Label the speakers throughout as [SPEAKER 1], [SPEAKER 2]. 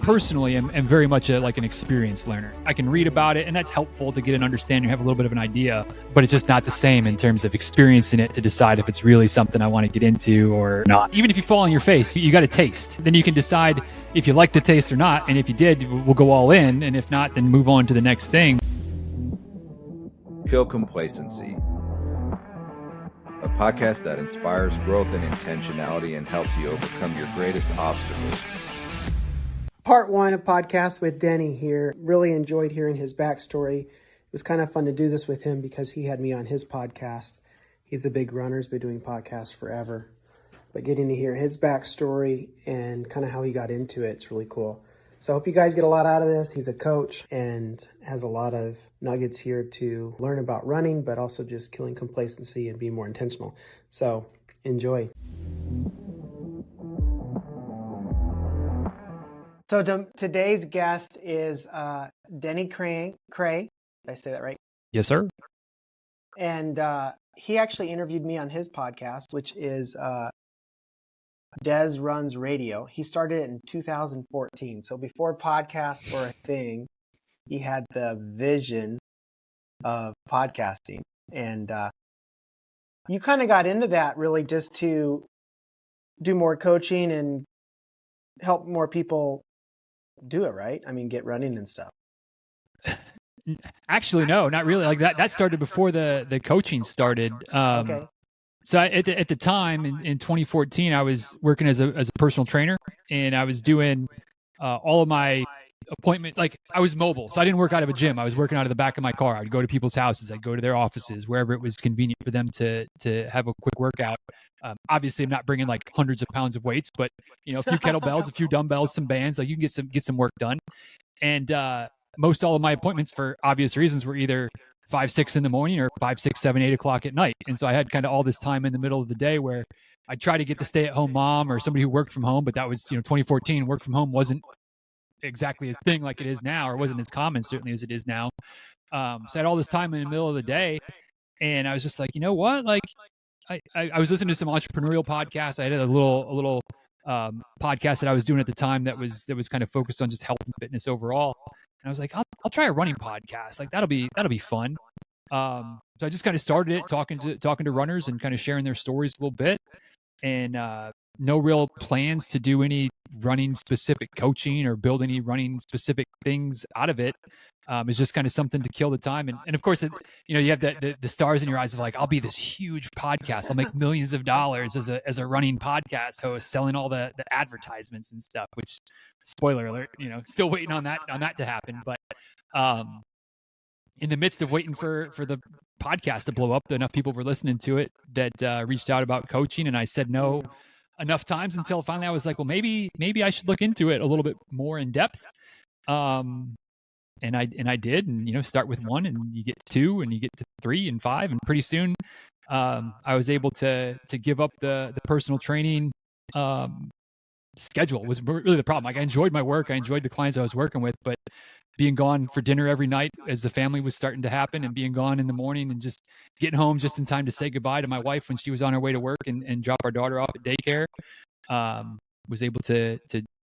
[SPEAKER 1] personally am very much like an experienced learner. I can read about it, and that's helpful to get an understanding, have a little bit of an idea, but it's just not the same in terms of experiencing it to decide if it's really something I want to get into or not. Even if you fall on your face, you got to taste. Then you can decide if you like the taste or not, and if you did, we'll go all in, and if not, then move on to the next thing.
[SPEAKER 2] Kill Complacency, a podcast that inspires growth and intentionality and helps you overcome your greatest obstacles.
[SPEAKER 3] Part one of podcast with Denny here. Really enjoyed hearing his backstory. It was kind of fun to do this with him because he had me on his podcast. He's a big runner, he's been doing podcasts forever. But getting to hear his backstory and kind of how he got into it, it's really cool. So I hope you guys get a lot out of this. He's a coach and has a lot of nuggets here to learn about running, but also just killing complacency and being more intentional. So enjoy. So today's guest is Denny Krahe. Did I say that right?
[SPEAKER 1] Yes, sir.
[SPEAKER 3] And he actually interviewed me on his podcast, which is Des Runs Radio. He started it in 2014. So before podcasts were a thing, he had the vision of podcasting. And you kind of got into that really just to do more coaching and help more people do it, right? I mean, get running and stuff.
[SPEAKER 1] Actually, no, not really. Like that started before the coaching started.
[SPEAKER 3] Okay.
[SPEAKER 1] So at the time in 2014, I was working as a personal trainer, and I was doing all of my appointment. Like I was mobile, so I didn't work out of a gym. I was working out of the back of my car. I'd go to people's houses. I'd go to their offices, wherever it was convenient for them to have a quick workout. Obviously, I'm not bringing like hundreds of pounds of weights, but a few kettlebells, a few dumbbells, some bands. Like you can get some work done. And most all of my appointments, for obvious reasons, were either 5, 6 in the morning or 5, 6, 7, 8 o'clock at night. And so I had kind of all this time in the middle of the day where I'd try to get the stay-at-home mom or somebody who worked from home, but that was 2014. Work from home wasn't exactly a thing like it is now, or wasn't as common certainly as it is now. So I had all this time in the middle of the day, and I was just like, you know what? Like I was listening to some entrepreneurial podcasts. I had a little podcast that I was doing at the time that was kind of focused on just health and fitness overall. And I was like, I'll try a running podcast. Like that'll be fun. So I just kind of started it talking to runners and kind of sharing their stories a little bit, and no real plans to do any running specific coaching or build any running specific things out of it. It's just kind of something to kill the time. And of course, you have the stars in your eyes of like, I'll be this huge podcast. I'll make millions of dollars as a running podcast host, selling all the advertisements and stuff, which, spoiler alert, still waiting on that to happen. But in the midst of waiting for the podcast to blow up, enough people were listening to it that reached out about coaching. And I said no enough times until finally I was like, well, maybe I should look into it a little bit more in depth. And I did, and start with 1, and you get 2, and you get to 3 and 5, and pretty soon, I was able to give up the personal training schedule. Was really the problem. Like I enjoyed my work, I enjoyed the clients I was working with, but being gone for dinner every night as the family was starting to happen, and being gone in the morning, and just getting home just in time to say goodbye to my wife when she was on her way to work and drop our daughter off at daycare, was able to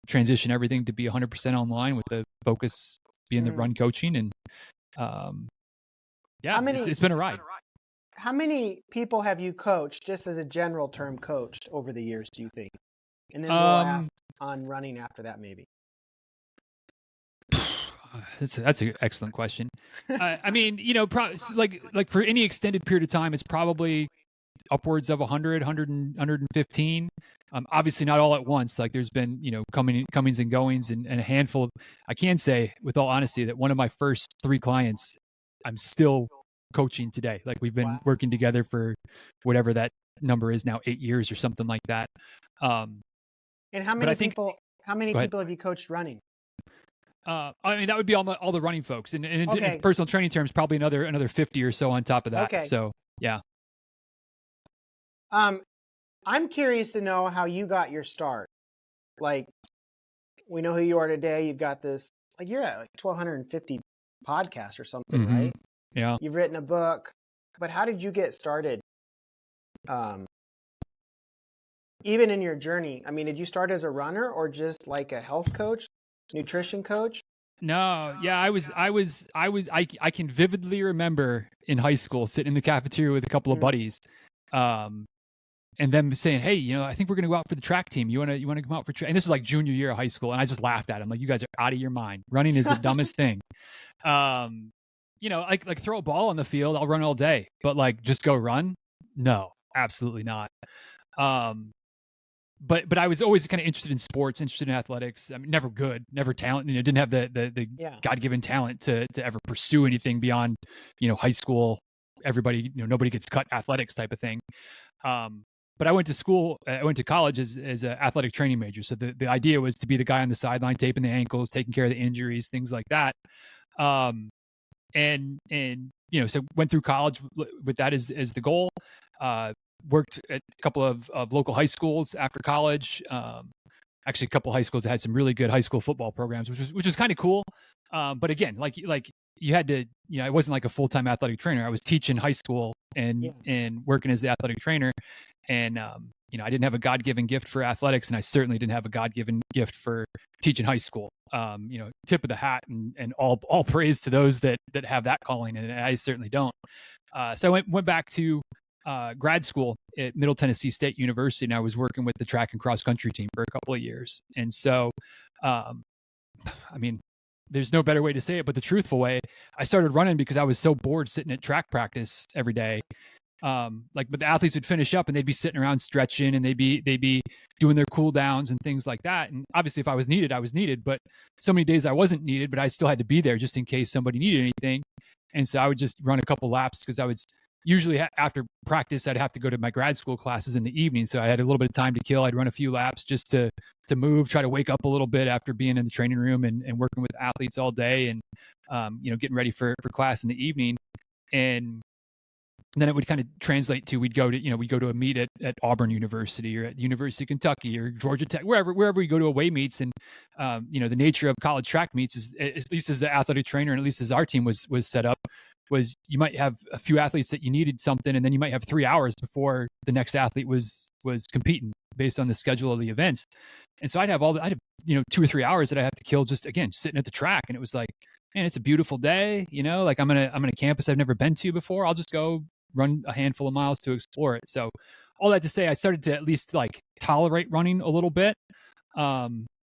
[SPEAKER 1] transition everything to be 100% online with the focus being the run coaching. And it's been a ride.
[SPEAKER 3] How many people have you coached, just as a general term, coached over the years, do you think? And then we'll ask on running after that, maybe.
[SPEAKER 1] That's an excellent question. I mean, like for any extended period of time, it's probably upwards of 100, 115. Obviously not all at once. Like there's been, comings and goings, and a handful of, I can say with all honesty that one of my first 3 clients, I'm still coaching today. Like we've been working together for whatever that number is now, 8 years or something like that.
[SPEAKER 3] And how many people have you coached running?
[SPEAKER 1] I mean, that would be all the running folks, and in personal training terms, probably another 50 or so on top of that.
[SPEAKER 3] Okay.
[SPEAKER 1] So yeah.
[SPEAKER 3] I'm curious to know how you got your start. Like, we know who you are today. You've got this, like you're at like 1,250 podcasts or something, right?
[SPEAKER 1] Yeah.
[SPEAKER 3] You've written a book, but how did you get started? Even in your journey, I mean, did you start as a runner or just like a health coach? Nutrition coach?
[SPEAKER 1] No, yeah, I can vividly remember in high school sitting in the cafeteria with a couple of buddies, um, and them saying, "Hey, I think we're gonna go out for the track team. You wanna come out for track?" And this was like junior year of high school, and I just laughed at them like, "You guys are out of your mind. Running is the dumbest thing." Um, like throw a ball on the field, I'll run all day, but like just go run, no, absolutely not. Um, but I was always kind of interested in sports, interested in athletics. I mean, never good, never talent. Didn't have the God-given talent to ever pursue anything beyond, high school. Everybody, nobody gets cut athletics type of thing. But I went to college as an athletic training major. So the idea was to be the guy on the sideline, taping the ankles, taking care of the injuries, things like that. And so went through college with that as the goal. Worked at a couple of local high schools after college. Actually, a couple of high schools that had some really good high school football programs, which was kind of cool. But again, like you had to, it wasn't like a full-time athletic trainer. I was teaching high school and working as the athletic trainer. And, I didn't have a God-given gift for athletics, and I certainly didn't have a God-given gift for teaching high school. Tip of the hat and all praise to those that have that calling, and I certainly don't. So I went back to grad school at Middle Tennessee State University, and I was working with the track and cross country team for a couple of years. And so, there's no better way to say it, but the truthful way, I started running because I was so bored sitting at track practice every day. But the athletes would finish up and they'd be sitting around stretching, and they'd be doing their cool downs and things like that. And obviously if I was needed, I was needed, but so many days I wasn't needed, but I still had to be there just in case somebody needed anything. And so I would just run a couple laps because I was usually after practice, I'd have to go to my grad school classes in the evening. So I had a little bit of time to kill. I'd run a few laps just to move, try to wake up a little bit after being in the training room and working with athletes all day and, getting ready for class in the evening. And then it would kind of translate to, we'd go to a meet at Auburn University or at University of Kentucky or Georgia Tech, wherever we go to away meets. And, the nature of college track meets is, at least as the athletic trainer and at least as our team was set up, was you might have a few athletes that you needed something, and then you might have 3 hours before the next athlete was competing based on the schedule of the events. And so I'd have 2 or 3 hours that I have to kill just, again, sitting at the track. And it was like, man, it's a beautiful day, like I'm in a campus I've never been to before. I'll just go run a handful of miles to explore it. So all that to say, I started to at least like tolerate running a little bit.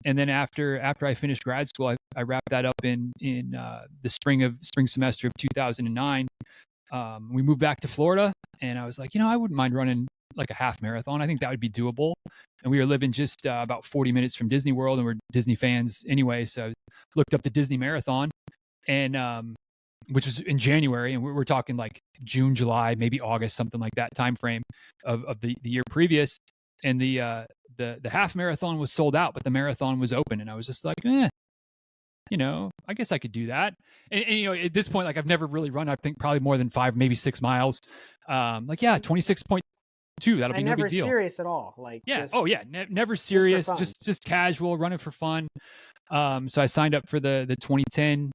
[SPEAKER 1] And then after I finished grad school, I wrapped that up in the spring semester of 2009. We moved back to Florida, and I was like, I wouldn't mind running like a half marathon. I think that would be doable. And we were living just about 40 minutes from Disney World, and we're Disney fans anyway. So I looked up the Disney Marathon, and which was in January, and we're talking like June, July, maybe August, something like that time frame of the year previous. And the half marathon was sold out, but the marathon was open, and I was just like, I guess I could do that. And at this point, like I've never really run, I think probably more than 5, maybe 6 miles. 26.2, that'll be no big deal.
[SPEAKER 3] Never serious at all. Like,
[SPEAKER 1] yeah.
[SPEAKER 3] just,
[SPEAKER 1] Never serious. Just casual, running for fun. So I signed up for the 2010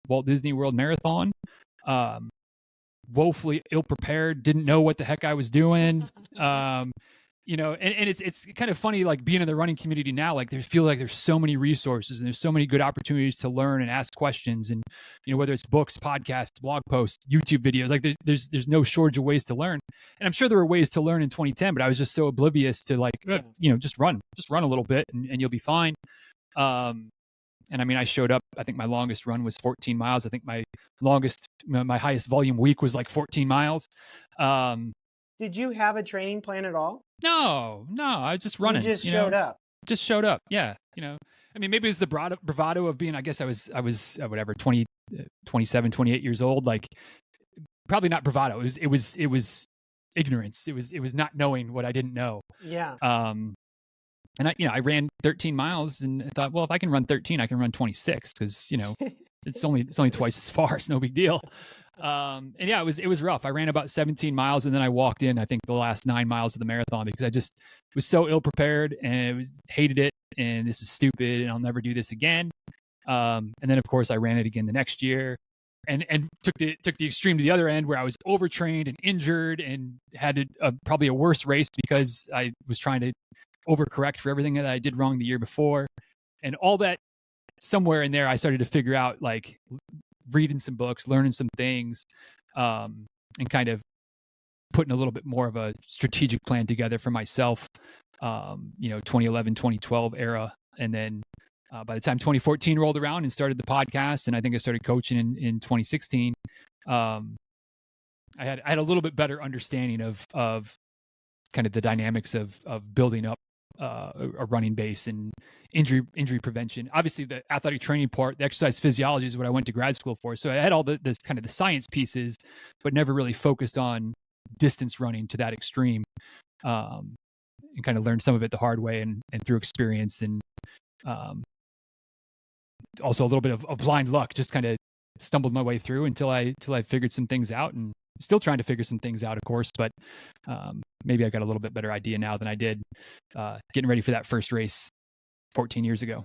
[SPEAKER 1] Walt Disney World Marathon. Woefully ill prepared, didn't know what the heck I was doing. And it's kind of funny, like being in the running community now, like feel like there's so many resources and there's so many good opportunities to learn and ask questions. And, whether it's books, podcasts, blog posts, YouTube videos, like there's no shortage of ways to learn. And I'm sure there were ways to learn in 2010, but I was just so oblivious to like, just run a little bit and you'll be fine. And I mean, I showed up, I think my longest run was 14 miles. I think my highest volume week was like 14 miles.
[SPEAKER 3] Did you have a training plan at all?
[SPEAKER 1] No, I was just running.
[SPEAKER 3] You just showed up.
[SPEAKER 1] Just showed up. Yeah. I mean, maybe it's the bravado of being, I guess I was whatever, 27, 28 years old. Like probably not bravado. It was ignorance. It was not knowing what I didn't know.
[SPEAKER 3] Yeah.
[SPEAKER 1] And I ran 13 miles and I thought, well, if I can run 13, I can run 26 because, it's only twice as far. It's no big deal. And yeah, it was rough. I ran about 17 miles and then I walked in, I think the last 9 miles of the marathon because I just was so ill prepared and hated it. And this is stupid and I'll never do this again. And then of course I ran it again the next year and took the extreme to the other end where I was overtrained and injured and had probably a worse race because I was trying to overcorrect for everything that I did wrong the year before. And all that somewhere in there, I started to figure out, like, reading some books, learning some things, and kind of putting a little bit more of a strategic plan together for myself, 2011, 2012 era. And then by the time 2014 rolled around and started the podcast, and I think I started coaching in 2016, I had a little bit better understanding of kind of the dynamics of building up a running base and injury prevention. Obviously, the athletic training part, the exercise physiology, is what I went to grad school for. So I had all this kind of the science pieces, but never really focused on distance running to that extreme, and kind of learned some of it the hard way and through experience, and also a little bit of blind luck. Just kind of stumbled my way through until I figured some things out, and still trying to figure some things out, of course, but maybe I got a little bit better idea now than I did getting ready for that first race 14 years ago.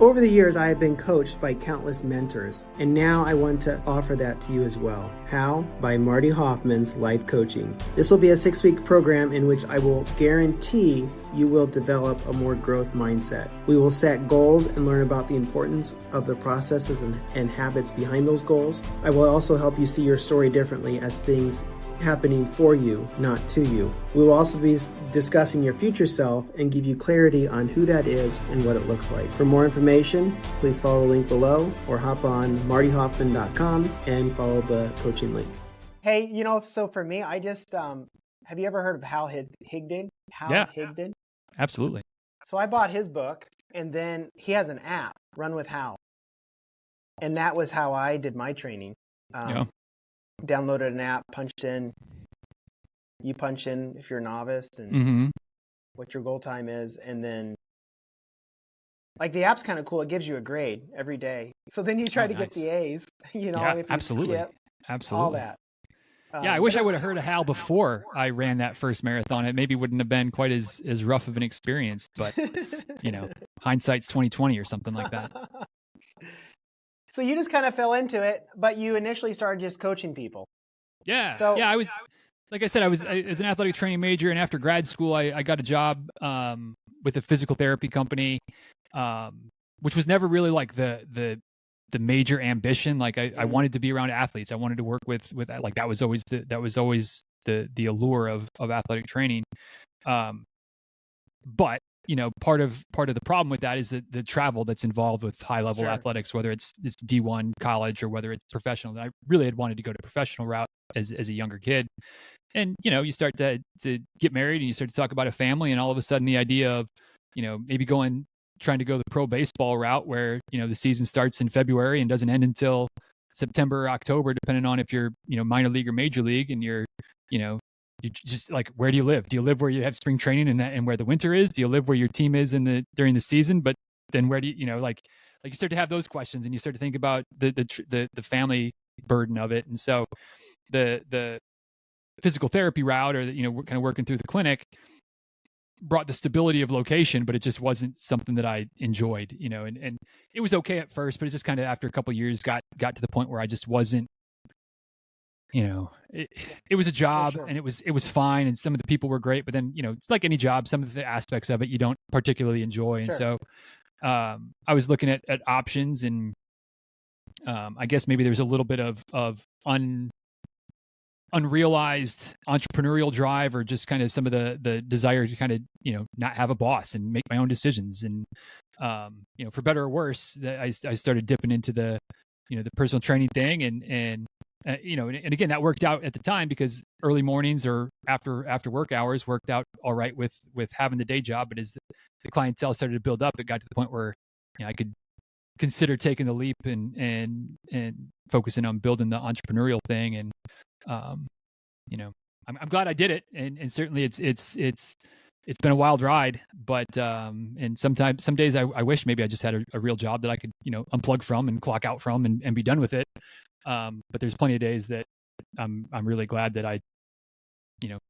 [SPEAKER 3] Over the years, I have been coached by countless mentors, and now I want to offer that to you as well. How? By Marty Hofmann's Life Coaching. This will be a 6-week program in which I will guarantee you will develop a more growth mindset. We will set goals and learn about the importance of the processes and habits behind those goals. I will also help you see your story differently as things happening for you, not to you. We will also be discussing your future self and give you clarity on who that is and what it looks like. For more information, please follow the link below or hop on martyhoffman.com and follow the coaching link. Hey, so for me, I just, have you ever heard of Hal Higdon? Higdon?
[SPEAKER 1] Absolutely.
[SPEAKER 3] So I bought his book, and then he has an app, Run with Hal. And that was how I did my training. Downloaded an app, you punch in if you're a novice and what your goal time is. And then, like, the app's kind of cool. It gives you a grade every day. So then you try to get the A's, if you
[SPEAKER 1] absolutely.
[SPEAKER 3] skip,
[SPEAKER 1] absolutely.
[SPEAKER 3] all that.
[SPEAKER 1] I wish I would have heard of Hal before I ran that first marathon. It maybe wouldn't have been quite as rough of an experience, but hindsight's 2020 or something like that.
[SPEAKER 3] So you just kind of fell into it, but you initially started just coaching people.
[SPEAKER 1] Yeah. So I was, like I said, I was an athletic training major, and after grad school, I got a job with a physical therapy company, which was never really like the major ambition. Like I wanted to be around athletes. I wanted to work with like that was always the allure of athletic training. But part of the problem with that is the travel that's involved with high level athletics, whether it's D1 college or whether it's professional. And I really had wanted to go to professional route as a younger kid. And, you start to get married and you start to talk about a family, and all of a sudden the idea of, maybe trying to go the pro baseball route where, the season starts in February and doesn't end until September or October, depending on if you're, minor league or major league, and you're, you just, like, where do you live? Do you live where you have spring training and where the winter is? Do you live where your team is during the season? But then where do you, like you start to have those questions, and you start to think about the family burden of it. And so the physical therapy route, or we're kind of working through the clinic, brought the stability of location, but it just wasn't something that I enjoyed, and it was okay at first, but it just kind of, after a couple of years, got to the point where I just wasn't, it was a job, and it was fine, and some of the people were great, but then, it's like any job, some of the aspects of it you don't particularly enjoy. And so I was looking at options, and I guess maybe there's a little bit of unrealized entrepreneurial drive, or just kind of some of the desire to kind of, not have a boss and make my own decisions. And, for better or worse, I started dipping into the personal training thing, and again, that worked out at the time because early mornings or after work hours worked out all right with having the day job. But as the clientele started to build up, it got to the point where, I could consider taking the leap and focusing on building the entrepreneurial thing. And, I'm glad I did it. And certainly it's been a wild ride, but, and some days I wish maybe I just had a real job that I could, unplug from and clock out from and be done with it. But there's plenty of days that I'm really glad that I,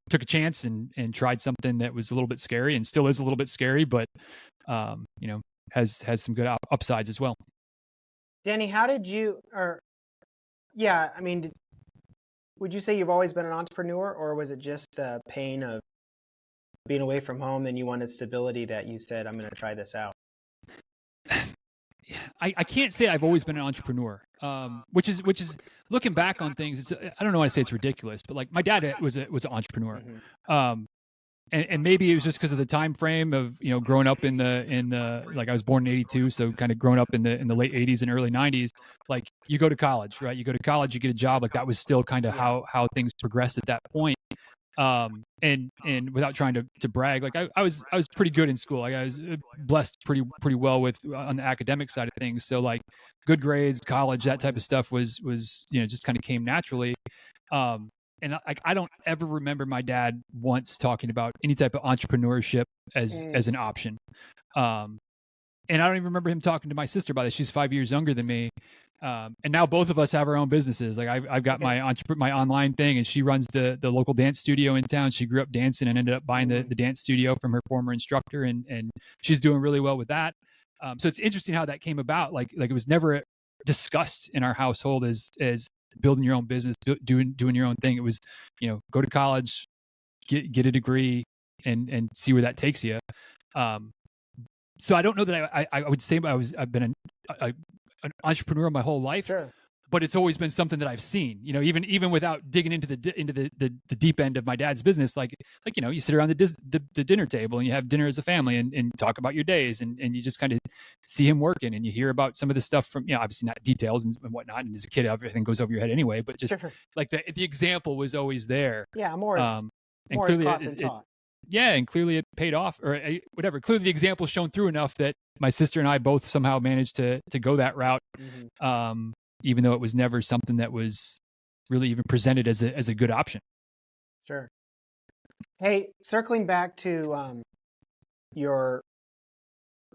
[SPEAKER 1] took a chance and tried something that was a little bit scary, and still is a little bit scary, but, has some good upsides as well.
[SPEAKER 3] Denny, how did you, would you say you've always been an entrepreneur, or was it just the pain of being away from home and you wanted stability that you said, I'm going to try this out?
[SPEAKER 1] I can't say I've always been an entrepreneur. Which is looking back on things. It's, I don't know why I say it's ridiculous, but like my dad was an entrepreneur.
[SPEAKER 3] Mm-hmm.
[SPEAKER 1] And maybe it was just because of the time frame of, you know, growing up in the like I was born in 82, so kind of growing up in the late 80s and early 90s. Like you go to college, right? You go to college, you get a job. Like that was still kind of how things progressed at that point. And without trying to brag, like I was pretty good in school. Like I was blessed pretty well with on the academic side of things. So like good grades, college, that type of stuff was you know, just kind of came naturally. And I don't ever remember my dad once talking about any type of entrepreneurship as an option. And I don't even remember him talking to my sister about it. She's 5 years younger than me. And now both of us have our own businesses. Like I've got my online thing, and she runs the local dance studio in town. She grew up dancing and ended up buying the dance studio from her former instructor, and she's doing really well with that. So it's interesting how that came about. Like it was never discussed in our household as building your own business, doing your own thing. It was, you know, go to college, get a degree, and see where that takes you. So I don't know that I would say I've been an entrepreneur my whole life,
[SPEAKER 3] Sure.
[SPEAKER 1] But it's always been something that I've seen, you know, even without digging into the deep end of my dad's business. Like, you know, you sit around the dinner table and you have dinner as a family and talk about your days, and you just kind of see him working, and you hear about some of the stuff from, you know, obviously not details and whatnot. And as a kid, everything goes over your head anyway, but just like the example was always there.
[SPEAKER 3] Yeah. More is caught than taught.
[SPEAKER 1] Yeah, and clearly it paid off, or whatever. Clearly the example shone through enough that my sister and I both somehow managed to go that route, even though it was never something that was really even presented as a good option.
[SPEAKER 3] Sure. Hey, circling back to your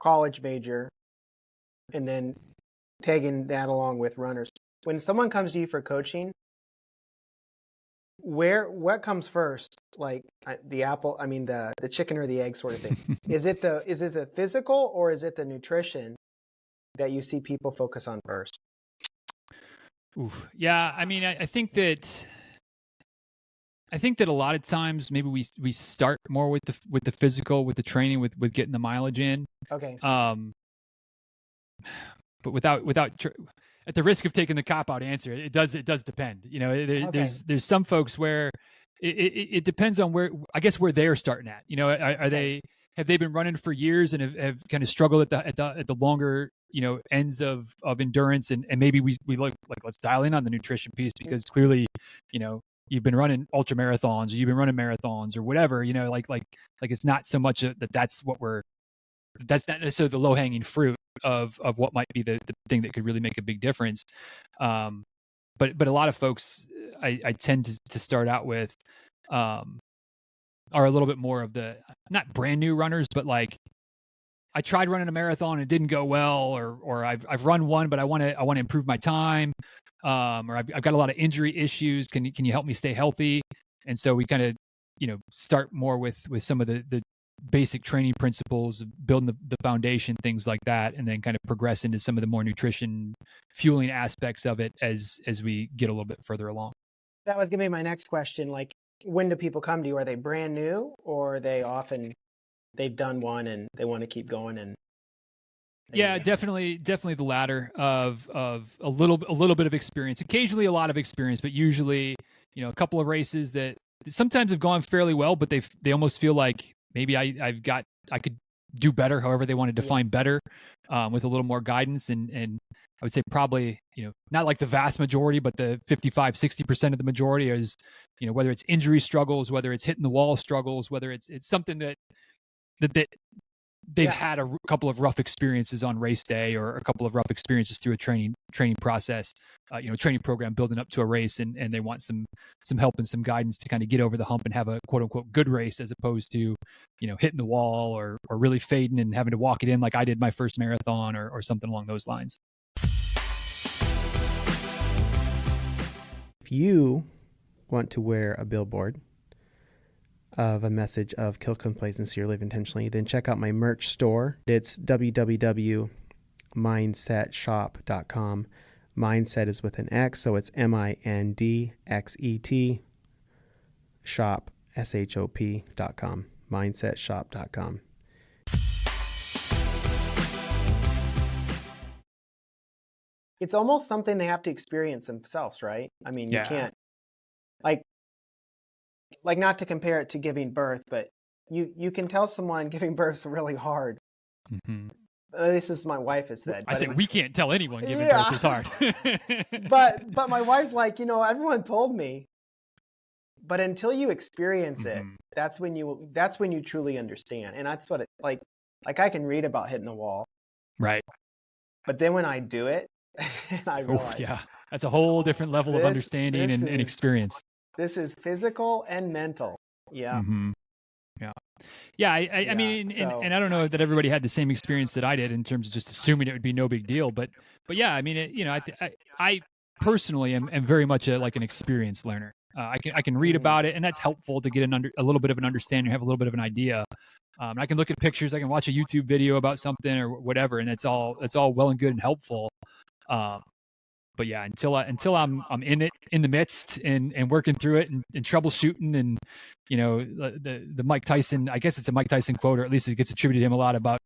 [SPEAKER 3] college major, and then tagging that along with runners. When someone comes to you for coaching, what comes first? Like the chicken or the egg sort of thing. Is it the physical, or is it the nutrition that you see people focus on first?
[SPEAKER 1] Oof. Yeah, I mean, I think that a lot of times maybe we start more with the physical, with the training, with getting the mileage in.
[SPEAKER 3] Okay.
[SPEAKER 1] But without at the risk of taking the cop out answer, it does depend. You know, there's some folks where it depends on where they're starting at. You know, have they been running for years and have kind of struggled at the longer, you know, ends of endurance, and maybe we look like, let's dial in on the nutrition piece, because clearly, you know, you've been running ultra marathons, or you've been running marathons or whatever, you know, like it's not so much that's not necessarily the low hanging fruit of what might be the thing that could really make a big difference. But a lot of folks I tend to start out with are a little bit more of the, not brand new runners, but like, I tried running a marathon and it didn't go well, or I've run one, but I want to improve my time, or I've got a lot of injury issues. Can you help me stay healthy? And so we kind of, you know, start more with some of the basic training principles, building the foundation, things like that, and then kind of progress into some of the more nutrition fueling aspects of it as we get a little bit further along.
[SPEAKER 3] That was going to be my next question. Like, when do people come to you? Are they brand new, or are they they've done one and they want to keep going? And
[SPEAKER 1] yeah, definitely the latter of a little bit of experience, occasionally a lot of experience, but usually, you know, a couple of races that sometimes have gone fairly well, but they almost feel like maybe I could do better, however they want to define better, with a little more guidance. And I would say probably, you know, not like the vast majority, but the 55-60% of the majority is, you know, whether it's injury struggles, whether it's hitting the wall struggles, whether it's something that they've had a couple of rough experiences on race day, or a couple of rough experiences through a training process, you know, training program building up to a race, and they want some help and some guidance to kind of get over the hump and have a quote unquote good race, as opposed to, you know, hitting the wall or really fading and having to walk it in like I did my first marathon, or something along those lines.
[SPEAKER 3] If you want to wear a billboard of a message of kill complacency or live intentionally, then check out my merch store. It's www.mindsetshop.com. Mindset is with an X, so it's MINDXET, shop, SHOP.com, mindsetshop.com. it's almost something they have to experience themselves, right? I mean, you can't, like not to compare it to giving birth, but you can tell someone giving birth is really hard.
[SPEAKER 1] Mm-hmm.
[SPEAKER 3] This is my wife has said.
[SPEAKER 1] I said we can't tell anyone giving birth is hard.
[SPEAKER 3] but my wife's like, everyone told me. But until you experience it, that's when you truly understand. And that's what it like I can read about hitting the wall.
[SPEAKER 1] Right.
[SPEAKER 3] But then when I do it, and I realize,
[SPEAKER 1] that's a whole different level of understanding and experience.
[SPEAKER 3] This is physical and mental. Yeah.
[SPEAKER 1] Mm-hmm. Yeah. I mean, and I don't know that everybody had the same experience that I did in terms of just assuming it would be no big deal. But yeah, I mean, I personally am very much like an experienced learner. I can read about it, and that's helpful to get a little bit of an understanding, have a little bit of an idea. I can look at pictures, I can watch a YouTube video about something or whatever, and it's all well and good and helpful. But yeah, until I'm in the midst and working through it and troubleshooting, and the Mike Tyson, I guess it's a Mike Tyson quote, or at least it gets attributed to him a lot about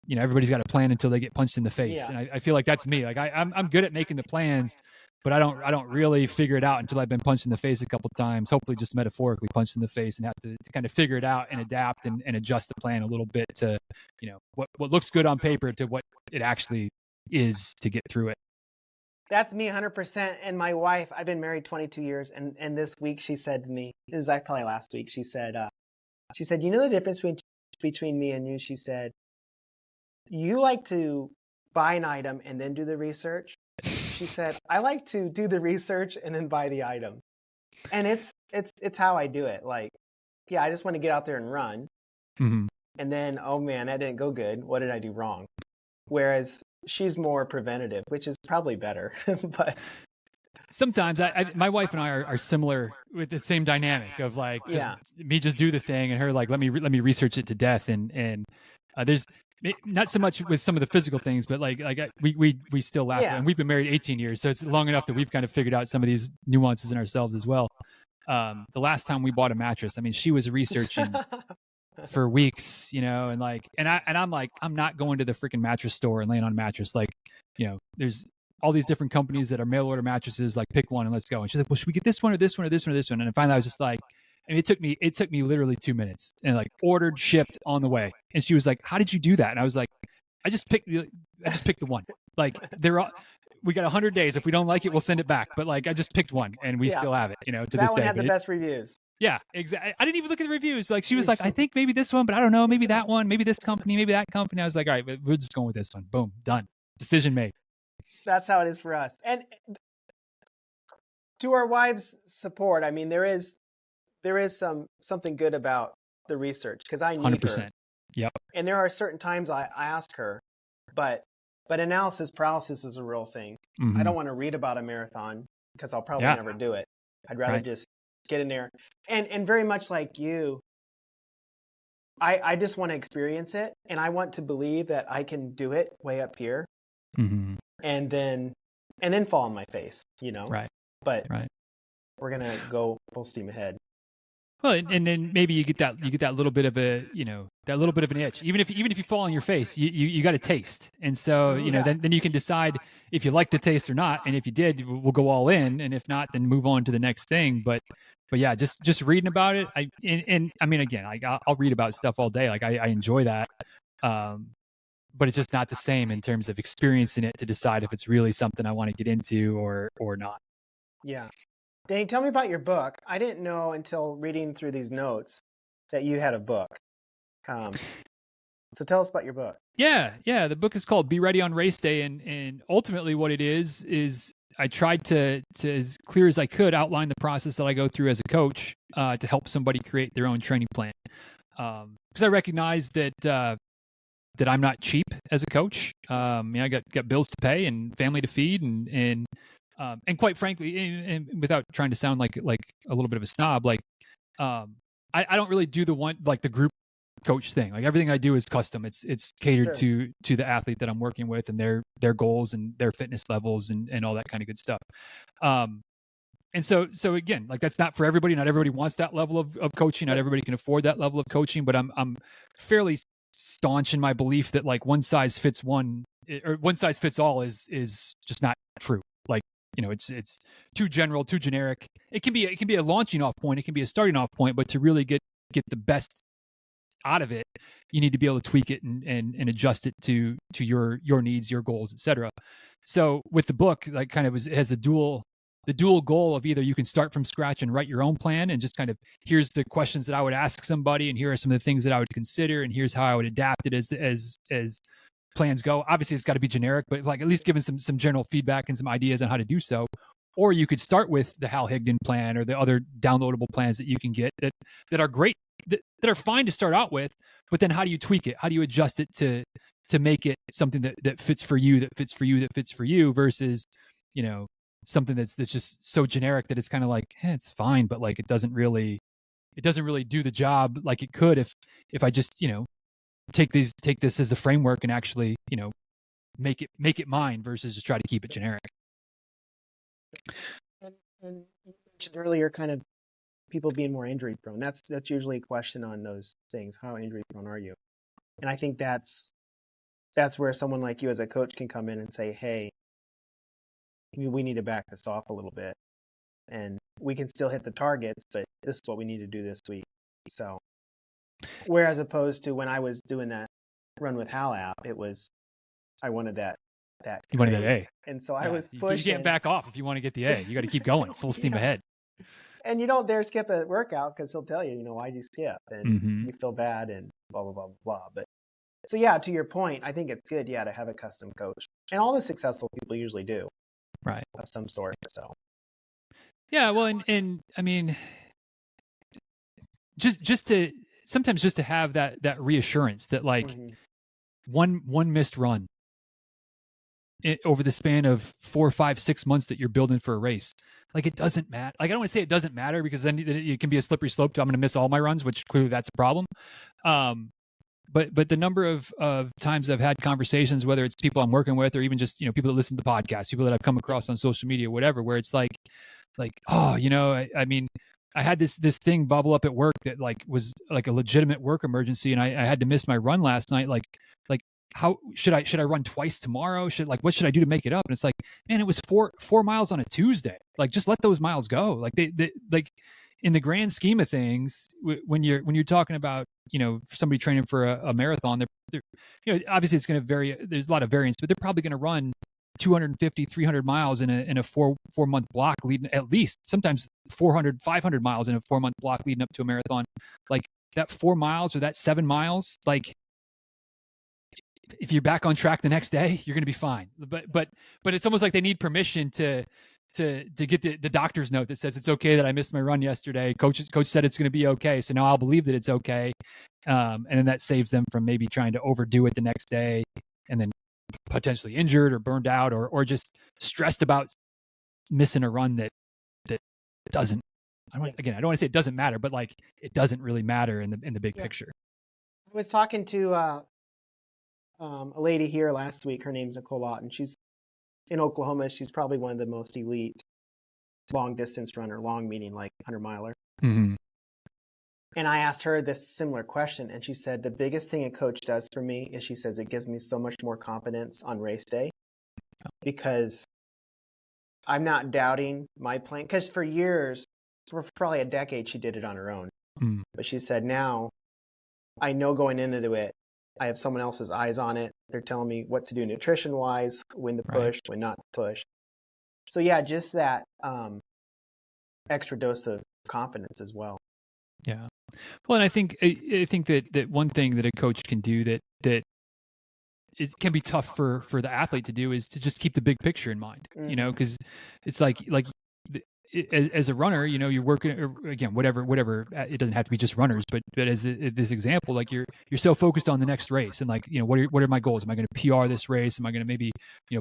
[SPEAKER 1] everybody's got a plan until they get punched in the face.
[SPEAKER 3] Yeah.
[SPEAKER 1] And I feel like that's me. Like I'm good at making the plans, but I don't really figure it out until I've been punched in the face a couple times, hopefully just metaphorically punched in the face, and have to kind of figure it out and adapt and adjust the plan a little bit to, what looks good on paper to what it actually is to get through it.
[SPEAKER 3] That's me 100%. And my wife, I've been married 22 years. And this week she said to me, this is like probably last week, she said, you know the difference between me and you? She said, you like to buy an item and then do the research. She said, I like to do the research and then buy the item. And it's how I do it. Like, yeah, I just want to get out there and run.
[SPEAKER 1] Mm-hmm.
[SPEAKER 3] And then, oh man, that didn't go good. What did I do wrong? Whereas she's more preventative, which is probably better. But
[SPEAKER 1] sometimes my wife and I are similar with the same dynamic of like, me just do the thing, and her like, let me research it to death. And there's not so much with some of the physical things, but we still laugh. And we've been married 18 years. So it's long enough that we've kind of figured out some of these nuances in ourselves as well. The last time we bought a mattress, I mean, she was researching for weeks, and I'm like, I'm not going to the freaking mattress store and laying on a mattress. Like, there's all these different companies that are mail order mattresses, like pick one and let's go. And she's like, well, should we get this one or this one or this one or this one? And finally I was just like, and it took me literally 2 minutes, and like ordered, shipped, on the way. And she was like, how did you do that? And I was like, I just picked the one. Like we got 100 days. If we don't like it, we'll send it back. But like, I just picked one, and we still have it, to this day.
[SPEAKER 3] That one had the best reviews.
[SPEAKER 1] Yeah, exactly. I didn't even look at the reviews. Like, she was like, I think maybe this one, but I don't know. Maybe that one, maybe this company, maybe that company. I was like, all right, we're just going with this one. Boom, done. Decision made.
[SPEAKER 3] That's how it is for us. And to our wives' support, I mean, there is something good about the research, because I need 100%. Her.
[SPEAKER 1] Yep.
[SPEAKER 3] And there are certain times I ask her, but analysis paralysis is a real thing. Mm-hmm. I don't want to read about a marathon because I'll probably never do it. I'd rather just get in there. And very much like you, I just want to experience it, and I want to believe that I can do it way up here.
[SPEAKER 1] Mm-hmm.
[SPEAKER 3] And then fall on my face,
[SPEAKER 1] Right.
[SPEAKER 3] But we're gonna go full steam ahead.
[SPEAKER 1] Well, and then maybe you get that little bit of a, that little bit of an itch. Even if you fall on your face, you got a taste. And so, then you can decide if you like the taste or not. And if you did, we'll go all in. And if not, then move on to the next thing. But yeah, just reading about it. I mean, again, I'll read about stuff all day. Like I enjoy that. But it's just not the same in terms of experiencing it to decide if it's really something I want to get into or not.
[SPEAKER 3] Yeah. Danny, tell me about your book. I didn't know until reading through these notes that you had a book. So tell us about your book.
[SPEAKER 1] Yeah. The book is called Be Ready on Race Day. And ultimately what it is I tried to as clear as I could outline the process that I go through as a coach to help somebody create their own training plan. Because I recognize that I'm not cheap as a coach. I got bills to pay and family to feed, and quite frankly, and without trying to sound like a little bit of a snob, I don't really do the group coach thing. Like everything I do is custom. It's catered to the athlete that I'm working with and their goals and their fitness levels and all that kind of good stuff. And so again, like that's not for everybody. Not everybody wants that level of coaching. Not everybody can afford that level of coaching. But I'm fairly staunch in my belief that like one size fits one or one size fits all is just not true. Like, it's too general, too generic. It can be a launching off point, it can be a starting off point, but to really get the best out of it, you need to be able to tweak it and adjust it to your needs, your goals, etc. So with the book, like, kind of it has the dual goal of either you can start from scratch and write your own plan and just kind of, here's the questions that I would ask somebody, and here are some of the things that I would consider, and here's how I would adapt it as plans go. Obviously, it's got to be generic, but like at least giving some general feedback and some ideas on how to do so. Or you could start with the Hal Higdon plan or the other downloadable plans that you can get that are great, that are fine to start out with, but then how do you tweak it? How do you adjust it to make it something that fits for you, versus, something that's just so generic that it's kind of like, it's fine, but like it doesn't really do the job like it could if I just, take this as a framework and actually, make it mine versus just try to keep it generic.
[SPEAKER 3] And you mentioned earlier, kind of people being more injury prone. That's usually a question on those things. How injury prone are you? And I think that's where someone like you as a coach can come in and say, hey, we need to back this off a little bit, and we can still hit the targets, but this is what we need to do this week. So, whereas opposed to when I was doing that run with Hal app, it was, I wanted that.
[SPEAKER 1] You wanted that A.
[SPEAKER 3] And so I was pushing.
[SPEAKER 1] You can't back off if you want to get the A. You got to keep going, full steam ahead.
[SPEAKER 3] And you don't dare skip a workout because he'll tell you, why'd you skip? And you feel bad and blah, blah, blah, blah. But so, yeah, to your point, I think it's good, to have a custom coach. And all the successful people usually do.
[SPEAKER 1] Right.
[SPEAKER 3] Of some sort. So.
[SPEAKER 1] Yeah, well, and I mean, just to sometimes just to have that reassurance that like one missed run over the span of 4, 5, 6 months that you're building for a race, like it doesn't matter. Like I don't want to say it doesn't matter, because then it can be a slippery slope to I'm going to miss all my runs, which clearly that's a problem. But the number of times I've had conversations, whether it's people I'm working with or even just, people that listen to the podcast, people that I've come across on social media, whatever, where it's like, oh, I mean, I had this thing bubble up at work that like was like a legitimate work emergency, and I had to miss my run last night. Like how should I run twice tomorrow? What should I do to make it up? And it's like, man, it was 4 miles on a Tuesday. Like just let those miles go. Like they like in the grand scheme of things, when you're talking about, somebody training for a marathon, they're obviously it's going to vary. There's a lot of variance, but they're probably going to run 250, 300 miles in a 4 month block, leading at least sometimes 400, 500 miles in a 4 month block leading up to a marathon. Like that 4 miles or that 7 miles, like if you're back on track the next day, you're going to be fine. But it's almost like they need permission to get the doctor's note that says it's okay that I missed my run yesterday. Coach said it's going to be okay, so now I'll believe that it's okay, and then that saves them from maybe trying to overdo it the next day and then potentially injured or burned out or just stressed about missing a run that doesn't. I don't want to say it doesn't matter, but like it doesn't really matter in the big picture.
[SPEAKER 3] I was talking to a lady here last week. Her name's Nicole Otten. She's in Oklahoma. She's probably one of the most elite long distance runner, long meaning like 100 miler.
[SPEAKER 1] Mm-hmm.
[SPEAKER 3] And I asked her this similar question, and she said, the biggest thing a coach does for me is, she says, it gives me so much more confidence on race day, because I'm not doubting my plan. Because for years, for probably a decade, she did it on her own.
[SPEAKER 1] Mm.
[SPEAKER 3] But she said, now I know going into it, I have someone else's eyes on it. They're telling me what to do nutrition-wise, when to push, when not to push. So yeah, just that extra dose of confidence as well.
[SPEAKER 1] Yeah. Well, and I think that one thing that a coach can do that can be tough for the athlete to do is to just keep the big picture in mind.
[SPEAKER 3] Mm-hmm.
[SPEAKER 1] Because it's like as a runner, you're working, or again, whatever. It doesn't have to be just runners, but as this example, like you're so focused on the next race, and like, what are my goals? Am I going to PR this race? Am I going to maybe,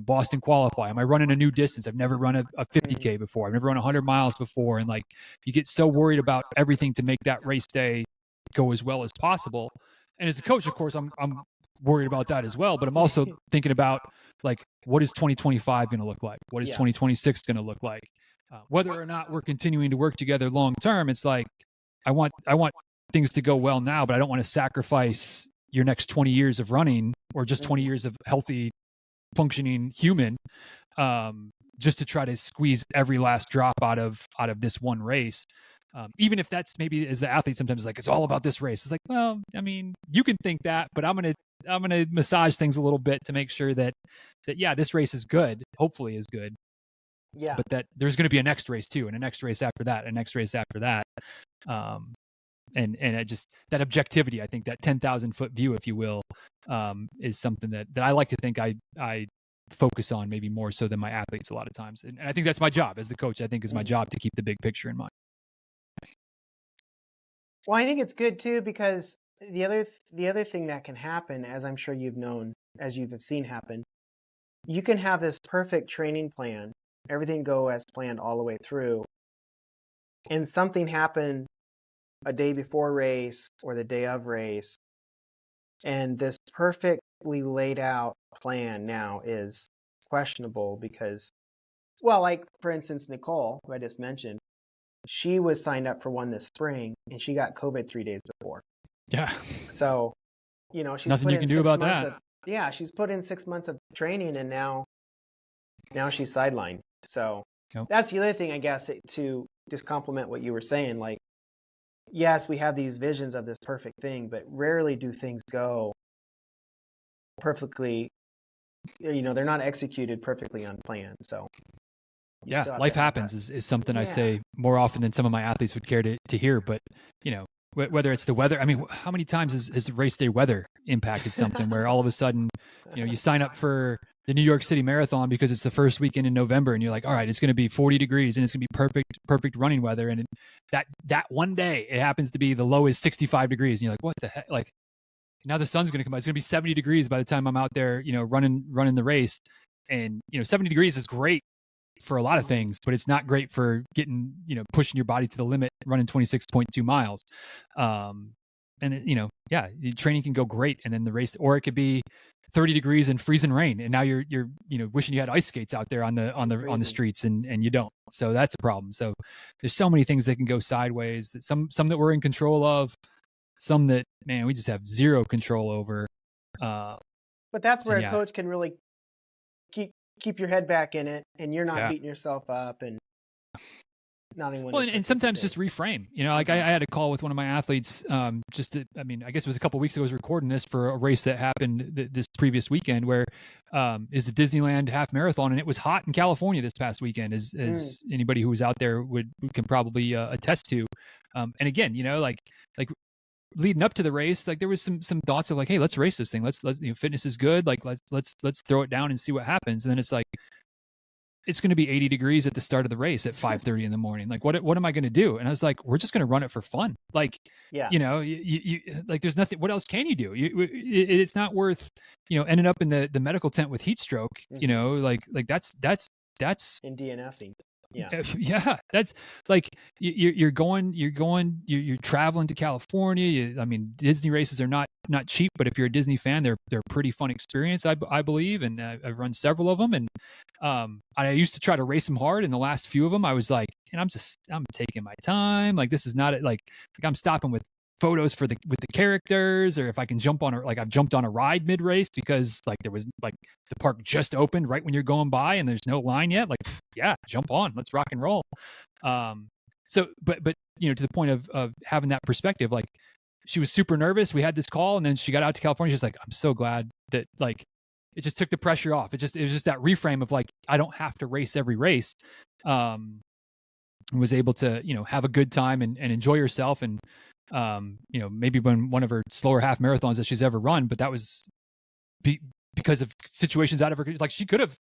[SPEAKER 1] Boston qualify? Am I running a new distance? I've never run a 50K before. I've never run 100 miles before. And like, you get so worried about everything to make that race day go as well as possible. And as a coach, of course, I'm worried about that as well, but I'm also thinking about like, what is 2025 going to look like? What is 2026 going to look like? Whether or not we're continuing to work together long term, it's like I want things to go well now, but I don't want to sacrifice your next 20 years of running or just 20 years of healthy functioning human, just to try to squeeze every last drop out of this one race. Even if that's maybe as the athlete sometimes like, it's all about this race. It's like, well, I mean, you can think that, but I'm going to massage things a little bit to make sure that yeah, this race is good, hopefully is good.
[SPEAKER 3] Yeah.
[SPEAKER 1] But that there's going to be a next race too, and a next race after that, and next race after that. And it just, that objectivity, I think that 10,000 foot view, if you will, is something that I like to think I focus on maybe more so than my athletes a lot of times. And I think that's my job as the coach. I think is my job to keep the big picture in mind.
[SPEAKER 3] Well, I think it's good too, because the other thing that can happen, as I'm sure you've known, as you've seen happen, you can have this perfect training plan, everything go as planned all the way through, and something happen a day before race or the day of race, and this perfectly laid out plan now is questionable because, well, like for instance, Nicole, who I just mentioned, she was signed up for one this spring and she got COVID 3 days before.
[SPEAKER 1] Yeah.
[SPEAKER 3] So, you know, she's
[SPEAKER 1] nothing you can do about that.
[SPEAKER 3] She's put in 6 months of training, and now she's sidelined. So That's the other thing, I guess, to just complement what you were saying. Like, yes, we have these visions of this perfect thing, but rarely do things go perfectly. You know, they're not executed perfectly on plan. So
[SPEAKER 1] yeah, life happens is something I say more often than some of my athletes would care to hear. But, you know, whether it's the weather, I mean, how many times has race day weather impacted something where all of a sudden, you know, you sign up for the New York City Marathon because it's the first weekend in November, and you're like, all right, it's going to be 40 degrees and it's going to be perfect running weather. And that one day it happens to be the low is 65 degrees. And you're like, what the heck? Like, now the sun's going to come out. It's going to be 70 degrees by the time I'm out there, you know, running the race. And, you know, 70 degrees is great for a lot of things, but it's not great for getting, you know, pushing your body to the limit, running 26.2 miles. And it, you know, yeah, the training can go great. And then the race, or it could be 30 degrees and freezing rain. And now you're, you know, wishing you had ice skates out there on the streets, and you don't. So that's a problem. So there's so many things that can go sideways, that some that we're in control of, some that, man, we just have zero control over.
[SPEAKER 3] But that's where a coach can really keep your head back in it, and you're not beating yourself up and not anyone.
[SPEAKER 1] Well, and sometimes just reframe. You know, like I had a call with one of my athletes. I guess it was a couple of weeks ago. I was recording this for a race that happened this previous weekend, where is the Disneyland half marathon, and it was hot in California this past weekend, as anybody who was out there can probably attest to. And again, you know, like leading up to the race, like there was some thoughts of like, hey, let's race this thing. Let's you know, fitness is good. Like let's throw it down and see what happens. And then it's like, it's going to be 80 degrees at the start of the race at 5:30 in the morning. Like, what am I going to do? And I was like, we're just going to run it for fun. Like, you know, you like, there's nothing, what else can you do? It's not worth, you know, ending up in the medical tent with heat stroke, you know, like that's
[SPEAKER 3] in DNFing.
[SPEAKER 1] Yeah. That's like, you're traveling to California. I mean, Disney races are not cheap, but if you're a Disney fan, they're a pretty fun experience, I believe. And I've run several of them. And I used to try to race them hard. And the last few of them, I was like, and I'm taking my time. Like, this is not like I'm stopping with photos with the characters, or if I can jump on I've jumped on a ride mid race because like there was like the park just opened right when you're going by and there's no line yet. Like, yeah, jump on, let's rock and roll. So, but you know, to the point of having that perspective, like she was super nervous. We had this call, and then she got out to California. She's like, I'm so glad that like it just took the pressure off. It was just that reframe of like, I don't have to race every race. Was able to, you know, have a good time and enjoy herself. And you know, maybe when one of her slower half marathons that she's ever run, but that was because of situations out of her, like she could have,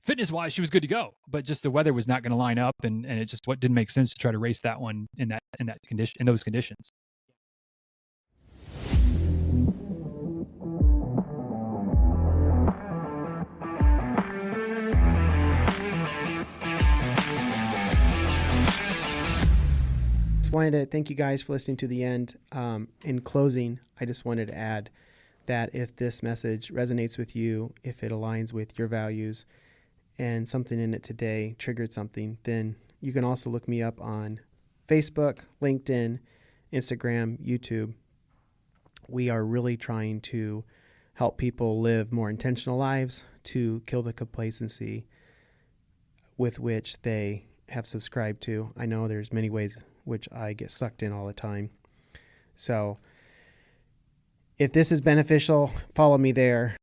[SPEAKER 1] fitness wise, she was good to go, but just the weather was not going to line up, and it just didn't make sense to try to race that one in that condition, in those conditions.
[SPEAKER 3] Wanted to thank you guys for listening to the end. In closing, I just wanted to add that if this message resonates with you, if it aligns with your values, and something in it today triggered something, then you can also look me up on Facebook, LinkedIn, Instagram, YouTube. We are really trying to
[SPEAKER 4] help people live more intentional lives, to kill the complacency with which they have subscribed to. I know there's many ways which I get sucked in all the time. So if this is beneficial, follow me there.